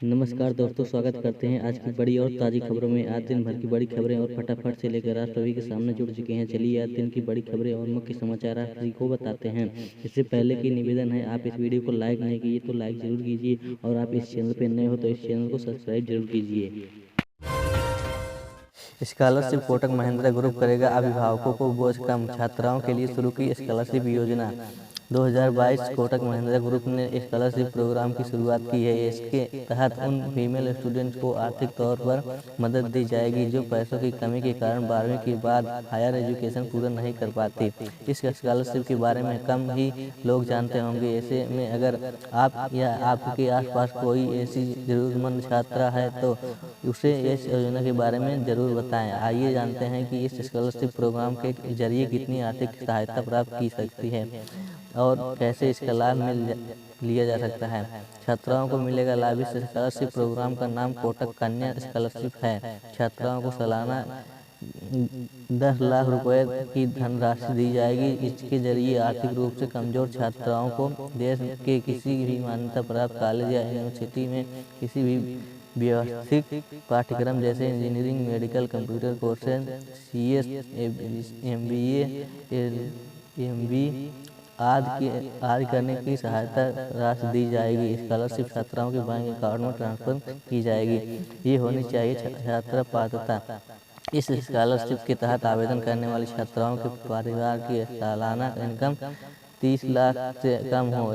नमस्कार दोस्तों, स्वागत करते हैं आज की बड़ी और ताज़ी खबरों में। आज दिन भर की बड़ी खबरें और फटाफट से लेकर आज सभी के सामने जुड़ चुके हैं। चलिए आज दिन की बड़ी खबरें और मुख्य समाचार आप सभी को बताते हैं। इससे पहले की निवेदन है, आप इस वीडियो को लाइक नहीं किए तो लाइक जरूर कीजिए और आप इस चैनल पर नए हो तो इस चैनल को सब्सक्राइब जरूर कीजिए। स्कॉलरशिप कोटक महिंद्रा ग्रुप करेगा अभिभावकों को बोझ कम, छात्राओं के लिए शुरू की स्कॉलरशिप योजना। 2022 कोटक महिंद्रा ग्रुप ने स्कॉलरशिप प्रोग्राम की शुरुआत की है। इसके तहत उन फीमेल स्टूडेंट्स को आर्थिक तौर पर मदद दी जाएगी जो पैसों की कमी के कारण 12वीं के बाद हायर एजुकेशन पूरा नहीं कर पाती। इस स्कॉलरशिप के बारे में कम ही लोग जानते होंगे। ऐसे में अगर आप या आपके आसपास कोई ऐसी जरूरतमंद छात्रा है तो उसे इस योजना के बारे में जरूर बताएं। आइए जानते हैं कि इस स्कॉलरशिप प्रोग्राम के जरिए कितनी आर्थिक सहायता प्राप्त की सकती है और कैसे इसका लाभ लिया जा सकता है। छात्राओं को मिलेगा लाभ। इस स्कॉलरशिप प्रोग्राम का नाम कोटक कन्या स्कॉलरशिप है। छात्राओं को सालाना 10 लाख रुपए की धनराशि दी जाएगी। इसके जरिए आर्थिक रूप से कमजोर छात्राओं को देश के किसी भी मान्यता प्राप्त कॉलेज या यूनिवर्सिटी में किसी भी व्यवस्थित पाठ्यक्रम जैसे engineering, medical, computer courses, CS, MBA, MB आदि करने की सहायता राशि दी जाएगी। स्कॉलरशिप छात्राओं के बैंक अकाउंट में ट्रांसफर की जाएगी। ये होनी चाहिए छात्रा पात्रता। इस स्कॉलरशिप के तहत आवेदन करने वाली छात्राओं के परिवार की सालाना इनकम 30 लाख से कम हो।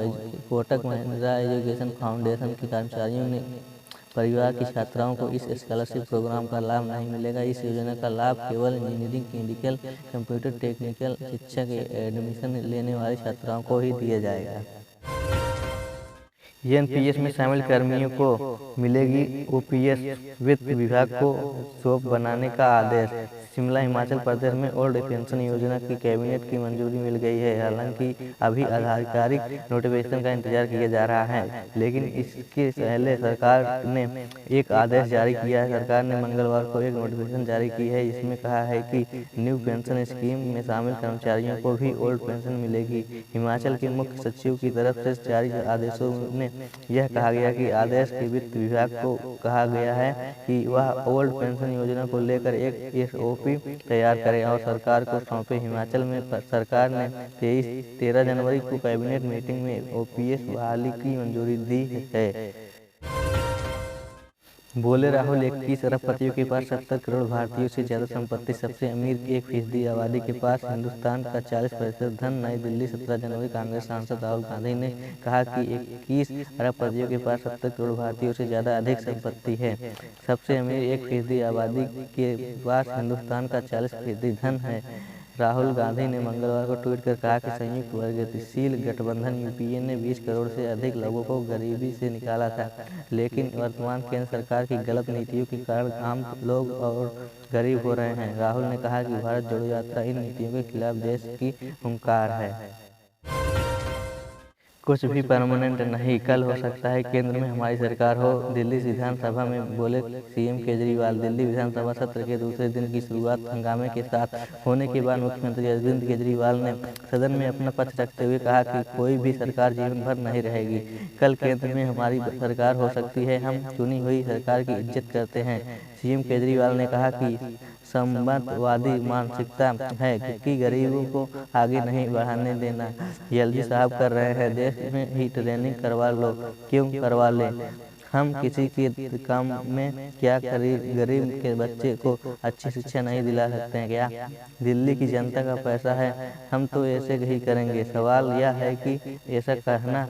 कोटक महिंद्रा एजुकेशन फाउंडेशन के कर्मचारियों ने परिवार की छात्राओं को इस स्कॉलरशिप प्रोग्राम का लाभ नहीं मिलेगा। इस योजना का लाभ केवल इंजीनियरिंग, मेडिकल, कंप्यूटर, टेक्निकल शिक्षा के एडमिशन लेने वाली छात्राओं को ही दिया जाएगा। एनपीएस में शामिल कर्मियों को मिलेगी OPS। वित्त विभाग को SOP बनाने का आदेश। शिमला हिमाचल प्रदेश में ओल्ड पेंशन योजना की कैबिनेट की मंजूरी मिल गई है। हालांकि अभी आधिकारिक नोटिफिकेशन का इंतजार किया जा रहा है, लेकिन इसके पहले सरकार ने एक आदेश जारी किया है। सरकार ने मंगलवार को एक नोटिफिकेशन जारी की है। इसमें कहा है कि न्यू पेंशन स्कीम में शामिल कर्मचारियों को भी ओल्ड पेंशन मिलेगी। हिमाचल के मुख्य सचिव की तरफ से जारी आदेशों में यह कहा गया कि आदेश के वित्त विभाग को कहा गया है कि वह ओल्ड पेंशन योजना को लेकर एक SOP तैयार करें और सरकार को सौंपे। हिमाचल में सरकार ने 13 जनवरी को कैबिनेट मीटिंग में OPS बहाली की मंजूरी दी है। बोले राहुल, 21 अरबपतियों के पास 70 करोड़ भारतीयों से ज्यादा संपत्ति, सबसे अमीर 1% आबादी के पास हिंदुस्तान का 40% धन। नई दिल्ली, 17 जनवरी। कांग्रेस सांसद राहुल गांधी ने कहा कि 21 अरबपतियों के पास 70 करोड़ भारतीयों से ज्यादा अधिक संपत्ति है। सबसे अमीर 1% आबादी के पास हिंदुस्तान का 40% धन है। राहुल गांधी ने मंगलवार को ट्वीट कर कहा कि संयुक्त प्रगतिशील गठबंधन UPA ने 20 करोड़ से अधिक लोगों को गरीबी से निकाला था, लेकिन वर्तमान केंद्र सरकार की गलत नीतियों के कारण आम लोग और गरीब हो रहे हैं। राहुल ने कहा कि भारत जोड़ो यात्रा इन नीतियों के खिलाफ देश की हुंकार है। कुछ भी परमानेंट नहीं, कल हो सकता है केंद्र में हमारी सरकार हो। दिल्ली विधानसभा में बोले CM केजरीवाल। दिल्ली विधानसभा सत्र के दूसरे दिन की शुरुआत हंगामे के साथ होने के बाद मुख्यमंत्री अरविंद केजरीवाल ने सदन में अपना पक्ष रखते हुए कहा कि कोई भी सरकार जीवन भर नहीं रहेगी। कल केंद्र में हमारी सरकार हो सकती है। हम चुनी हुई सरकार की इज्जत करते हैं। CM केजरीवाल ने कहा कि संवतवादी मानसिकता है कि गरीबों को आगे नहीं बढ़ाने देना। LG साहब कर रहे हैं, देश में ही ट्रेनिंग करवा लो। क्यों करवा ले? हम किसी के काम में क्या गरीब के बच्चे को अच्छी शिक्षा नहीं दिला सकते हैं क्या? दिल्ली की जनता का पैसा है, हम तो ऐसे ही करेंगे। सवाल यह है कि ऐसा कहना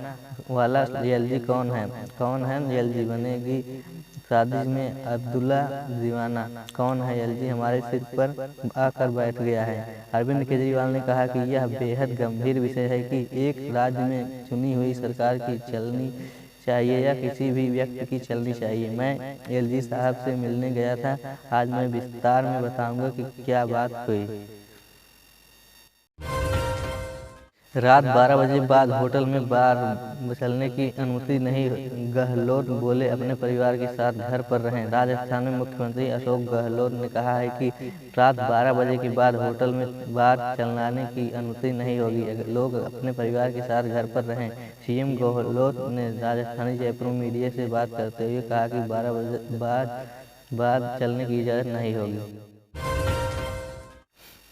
वाला LG कौन है? कौन है LG? बनेगी शादी में अब्दुल्ला दीवाना। कौन है LG? हमारे सिर पर आकर बैठ गया है। अरविंद केजरीवाल ने कहा कि यह बेहद गंभीर विषय है कि एक राज्य में चुनी हुई सरकार की चलनी चाहिए या किसी भी व्यक्ति की चलनी चाहिए। मैं LG साहब से मिलने गया था। आज मैं विस्तार में बताऊंगा कि क्या बात हुई। रात 12 बजे बाद होटल में बार चलने की अनुमति नहीं। गहलोत बोले अपने परिवार के साथ घर पर रहें। राजस्थान में मुख्यमंत्री अशोक गहलोत ने कहा है कि रात 12 बजे के बाद होटल में बार चलाने की अनुमति नहीं होगी। लोग अपने परिवार के साथ घर पर रहें। सीएम गहलोत ने राजधानी जयपुर में मीडिया से बात करते हुए कहा कि 12 बजे बाद चलने की इजाज़त नहीं होगी।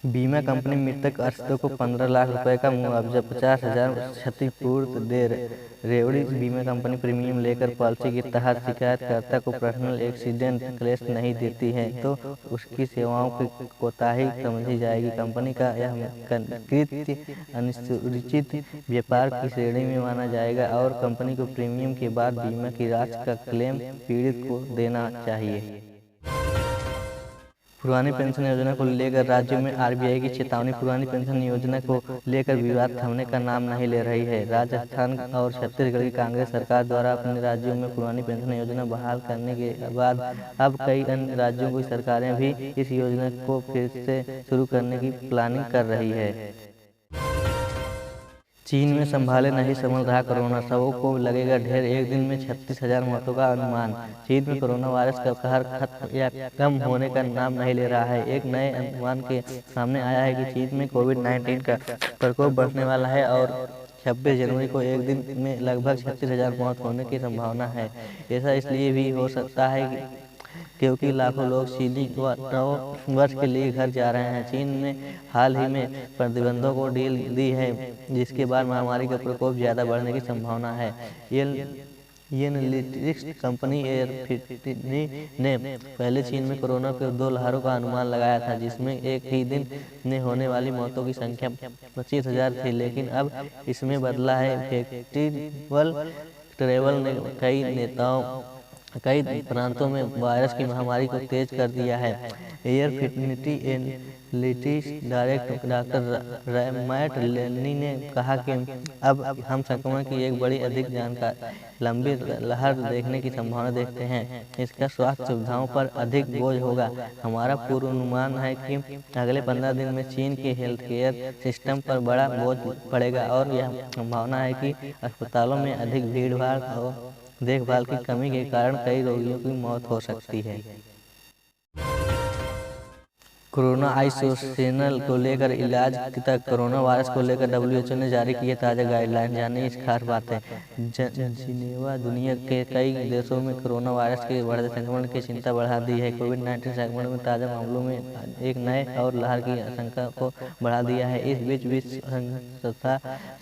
बीमा कंपनी मृतक अरशद को 15 लाख रुपए का मुआवजा, 50,000 क्षतिपूर्ति दे। रेवड़ी बीमा कंपनी प्रीमियम लेकर पॉलिसी के तहत शिकायतकर्ता को पर्सनल एक्सीडेंट क्लेम नहीं देती है तो उसकी सेवाओं की कोताही समझी जाएगी। कंपनी का यह कृत्य अनुचित व्यापार की श्रेणी में माना जाएगा और कंपनी को प्रीमियम के बाद बीमा की राशि का क्लेम पीड़ित को देना चाहिए। पुरानी पेंशन योजना को लेकर राज्यों में आरबीआई की चेतावनी। पुरानी पेंशन योजना को लेकर विवाद थमने का नाम नहीं ले रही है। राजस्थान और छत्तीसगढ़ की कांग्रेस सरकार द्वारा अपने राज्यों में पुरानी पेंशन योजना बहाल करने के बाद अब कई अन्य राज्यों की सरकारें भी इस योजना को फिर से शुरू करने की प्लानिंग कर रही है। चीन में संभाले नहीं संभल रहा कोरोना, सबों को लगेगा ढेर। एक दिन में 36,000 मौतों का अनुमान। चीन में कोरोना वायरस का कहर खत्म या कम होने का नाम नहीं ले रहा है। एक नए अनुमान के सामने आया है कि चीन में कोविड-19 का प्रकोप बढ़ने वाला है और 26 जनवरी को एक दिन में लगभग 36,000 मौत होने की संभावना है। ऐसा इसलिए भी हो सकता है क्योंकि लाखों लोग चीनी नव वर्ष के लिए घर जा रहे हैं। चीन ने हाल ही में प्रतिबंधों को ढील दी है, जिसके बाद महामारी का प्रकोप ज़्यादा बढ़ने की संभावना है। ये एनालिटिक्स कंपनी एयरफिनी ने पहले चीन में कोरोना के 2 लहरों का अनुमान लगाया था, जिसमें एक ही दिन में होने वाली मौतों की संख्या 25,000 थी, लेकिन अब इसमें बदला है। फेस्टिवल ट्रेवल ने कई प्रांतों में वायरस की महामारी को तेज कर दिया है। Airfinity analytics director doctor Matt Linley ने कहा कि अब हम संक्रमण की एक बड़ी अधिक लंबी लहर देखने की संभावना देखते हैं। इसका स्वास्थ्य सुविधाओं पर अधिक बोझ होगा। हमारा पूर्वानुमान है कि अगले 15 दिन में चीन के हेल्थ केयर सिस्टम पर बड़ा बोझ पड़ेगा और यह संभावना है कि अस्पतालों में अधिक भीड़-भाड़ और देखभाल की कमी के कारण कई रोगियों की मौत हो सकती है। कोरोना आइसोलेशन को लेकर इलाज तक कोरोना वायरस को लेकर WHO ने जारी किए ताज़ा गाइडलाइन। जानिए इस खास बातें। जिनेवा दुनिया के कई देशों में कोरोना वायरस के बढ़ते संक्रमण की चिंता बढ़ा दी है। कोविड-19 संक्रमण में ताज़ा मामलों में एक नए और लहर की आशंका को बढ़ा दिया है। इस बीच विश्व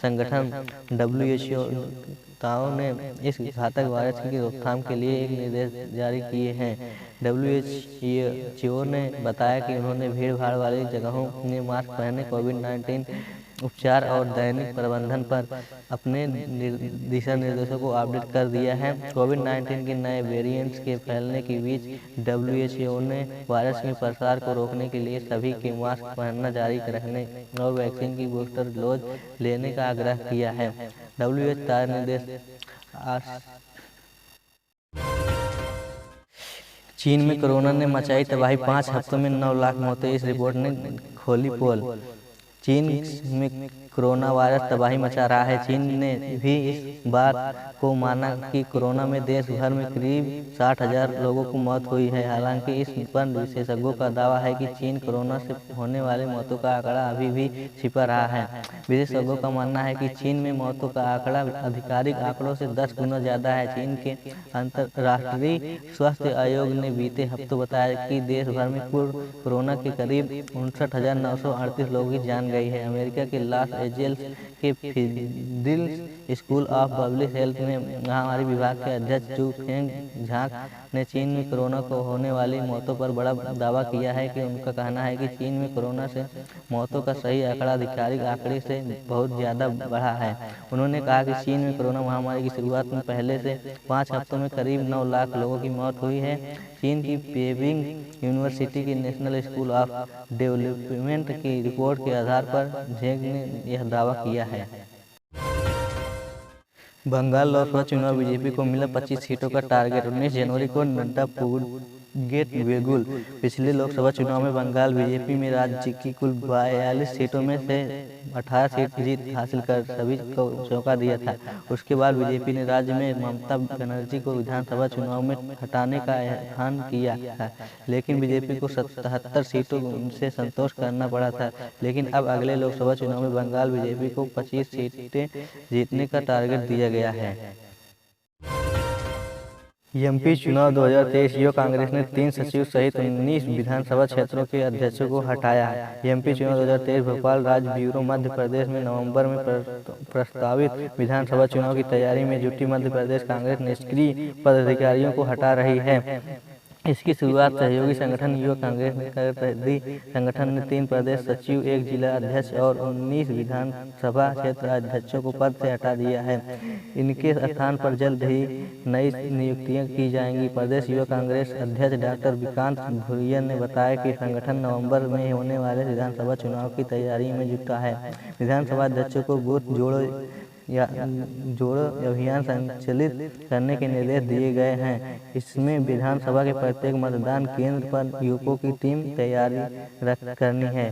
संगठन WHO ने इस घातक वायरस की रोकथाम के लिए एक निर्देश जारी किए हैं। WHO ने बताया कि उन्होंने भीड़-भाड़ वाली जगहों में मास्क पहनने, कोविड-19 उपचार और दैनिक प्रबंधन पर अपने दिशा निर्देशों को अपडेट कर दिया है। कोविड-19 के नए वेरिएंट्स के फैलने के बीच WHO ने वायरस के प्रसार को रोकने के लिए सभी के मास्क पहनना जारी रखने और वैक्सीन की बूस्टर डोज लेने का आग्रह किया है। WHO ताज़ा निर्देश। चीन में कोरोना ने मचाई तबाही, 5 हफ्तों में 9 लाख मौतें। इस रिपोर्ट ने खोली पोल। चीन में कोरोना वायरस तबाही मचा रहा है। चीन ने भी इस बात को माना कि कोरोना में देश भर में करीब 60,000 लोगों को मौत हुई है। हालांकि इस पर विशेषज्ञों का दावा है कि चीन कोरोना से होने वाले मौतों का आंकड़ा अभी भी छिपा रहा है। विशेषज्ञों का मानना है कि चीन में मौतों का आंकड़ा आधिकारिक आंकड़ों से 10 गुना ज़्यादा है। चीन के अंतर्राष्ट्रीय स्वास्थ्य आयोग ने बीते हफ्तों बताया कि देश भर में कोरोना के करीब 59,938 लोगों की जान गई है। अमेरिका के लॉस एंजेल्स के Phillips School of Public Health में महामारी विभाग के अध्यक्ष जू फेंग झांग ने चीन में कोरोना को होने वाली मौतों पर बड़ा दावा किया है कि उनका कहना है कि चीन में कोरोना से मौतों का सही आंकड़ा आधिकारिक आंकड़े से बहुत ज़्यादा बढ़ा है। उन्होंने कहा कि चीन में कोरोना महामारी की शुरुआत में पहले से 5 हफ्तों में करीब 9 लाख लोगों की मौत हुई है। चीन की पेइंग यूनिवर्सिटी की नेशनल स्कूल ऑफ डेवलपमेंट की रिपोर्ट के आधार पर झेंग ने यह दावा किया है। बंगाल लोकसभा चुनाव बीजेपी को मिला 25 सीटों का टारगेट। 19 जनवरी को नड्डा गेट बेगुल। पिछले लोकसभा चुनाव में बंगाल बीजेपी में राज्य की कुल 42 सीटों में से 18 सीट जीत हासिल कर सभी को चौंका दिया था। उसके बाद बीजेपी ने राज्य में ममता बनर्जी को विधानसभा चुनाव में हटाने का ऐलान किया था, लेकिन बीजेपी को 77 सीटों से संतोष करना पड़ा था। लेकिन अब अगले लोकसभा चुनाव में बंगाल बीजेपी को 25 सीटें जीतने का टारगेट दिया गया है। एमपी चुनाव 2023 युवा कांग्रेस ने 3 सचिव सहित 19 विधानसभा क्षेत्रों के अध्यक्षों को हटाया। एमपी चुनाव 2023 भोपाल राज्य ब्यूरो मध्य प्रदेश में नवंबर में प्रस्तावित विधानसभा चुनाव की तैयारी में जुटी मध्य प्रदेश कांग्रेस निष्क्रिय पदाधिकारियों को हटा रही है। इसकी शुरुआत सहयोगी संगठन युवा कांग्रेस ने कर दी। संगठन ने 3 प्रदेश सचिव, 1 जिला अध्यक्ष और 19 विधानसभा क्षेत्र अध्यक्षों को पद से हटा दिया है। इनके स्थान पर जल्द ही नई नियुक्तियां की जाएंगी। प्रदेश युवा कांग्रेस अध्यक्ष डॉक्टर विकांत भुरिया ने बताया कि संगठन नवंबर में होने वाले विधानसभा चुनाव की तैयारी में जुटा है। विधानसभा अध्यक्षों को बूथ जोड़ो अभियान संचालित करने के निर्देश दिए गए हैं। इसमें विधानसभा के प्रत्येक मतदान केंद्र पर युवकों की टीम तैयारी करनी है।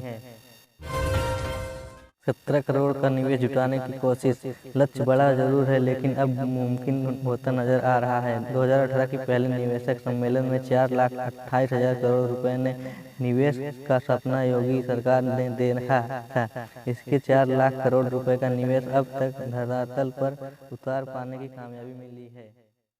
17 करोड़ का निवेश जुटाने की कोशिश। लक्ष्य बड़ा जरूर है, लेकिन अब मुमकिन होता नजर आ रहा है। 2018 के पहले निवेशक सम्मेलन में 4,28,000 करोड़ रुपए ने निवेश का सपना योगी सरकार ने दे रखा था। इसके 4 लाख करोड़ रुपए का निवेश अब तक धरातल पर उतार पाने की कामयाबी मिली है।